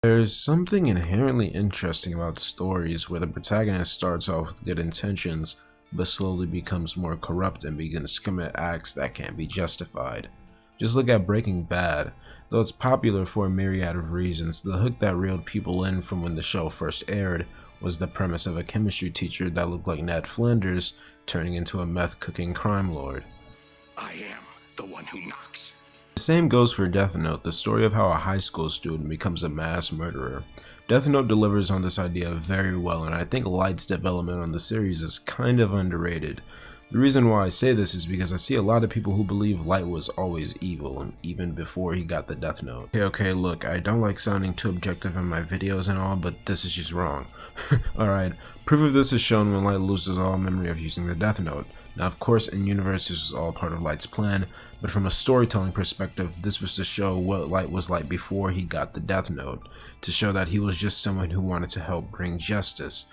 There's something inherently interesting about stories where the protagonist starts off with good intentions, but slowly becomes more corrupt and begins to commit acts that can't be justified. Just look at Breaking Bad. Though it's popular for a myriad of reasons, the hook that reeled people in from when the show first aired was the premise of a chemistry teacher that looked like Ned Flanders turning into a meth-cooking crime lord. I am the one who knocks. The same goes for Death Note, the story of how a high school student becomes a mass murderer. Death Note delivers on this idea very well, and I think Light's development on the series is kind of underrated. The reason why I say this is because I see a lot of people who believe Light was always evil, even before he got the Death Note. Okay, look, I don't like sounding too objective in my videos and all, but this is just wrong. Alright, proof of this is shown when Light loses all memory of using the Death Note. Now, of course, in universe, this was all part of Light's plan, but from a storytelling perspective, this was to show what Light was like before he got the Death Note, to show that he was just someone who wanted to help bring justice.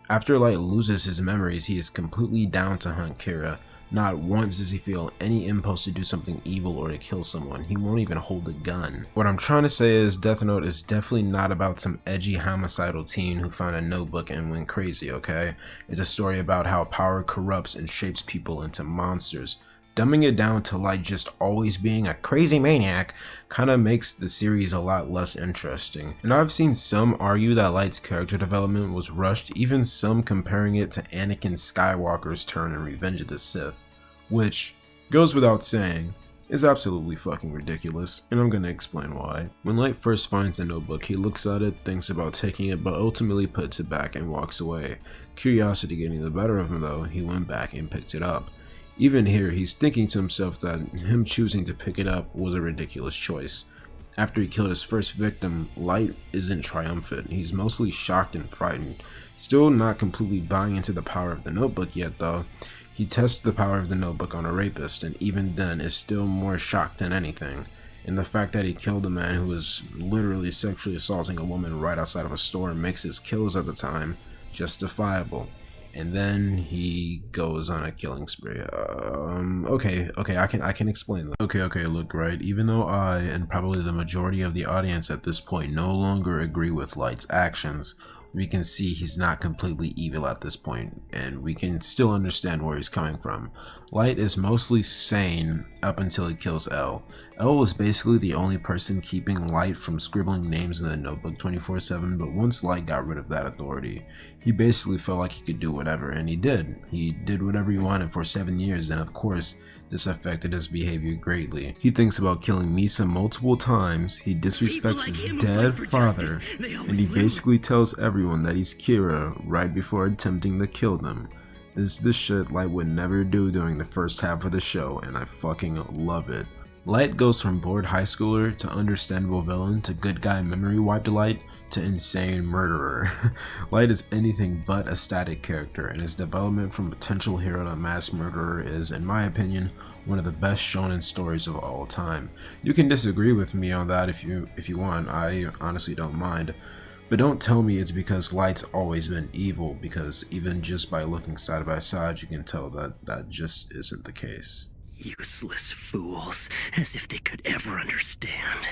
After Light loses his memories, he is completely down to hunt Kira. Not once does he feel any impulse to do something evil or to kill someone. He won't even hold a gun. What I'm trying to say is Death Note is definitely not about some edgy homicidal teen who found a notebook and went crazy, okay? It's a story about how power corrupts and shapes people into monsters. Dumbing it down to Light just always being a crazy maniac kinda makes the series a lot less interesting. And I've seen some argue that Light's character development was rushed, even some comparing it to Anakin Skywalker's turn in Revenge of the Sith. Which, goes without saying, is absolutely fucking ridiculous, and I'm gonna explain why. When Light first finds the notebook, he looks at it, thinks about taking it, but ultimately puts it back and walks away. Curiosity getting the better of him though, he went back and picked it up. Even here, he's thinking to himself that him choosing to pick it up was a ridiculous choice. After he killed his first victim, Light isn't triumphant, he's mostly shocked and frightened. Still not completely buying into the power of the notebook yet though. He tests the power of the notebook on a rapist, and even then is still more shocked than anything. And the fact that he killed a man who was literally sexually assaulting a woman right outside of a store makes his kills at the time justifiable. And then he goes on a killing spree. Okay, I can explain that. Okay, look, right, even though I, and probably the majority of the audience at this point, no longer agree with Light's actions, we can see he's not completely evil at this point, and we can still understand where he's coming from. Light is mostly sane up until he kills L. L was basically the only person keeping Light from scribbling names in the notebook 24/7, but once Light got rid of that authority, he basically felt like he could do whatever, and he did. He did whatever he wanted for 7 years, and of course, this affected his behavior greatly. He thinks about killing Misa multiple times, he disrespects his dead father, and he basically tells everyone that he's Kira right before attempting to kill them. This is the shit Light would never do during the first half of the show, and I fucking love it. Light goes from bored high schooler to understandable villain to good guy memory wiped Light to insane murderer. Light is anything but a static character, and his development from potential hero to mass murderer is, in my opinion, one of the best shonen stories of all time. You can disagree with me on that if you want, I honestly don't mind. But don't tell me it's because Light's always been evil, because even just by looking side by side you can tell that that just isn't the case. Useless fools, as if they could ever understand.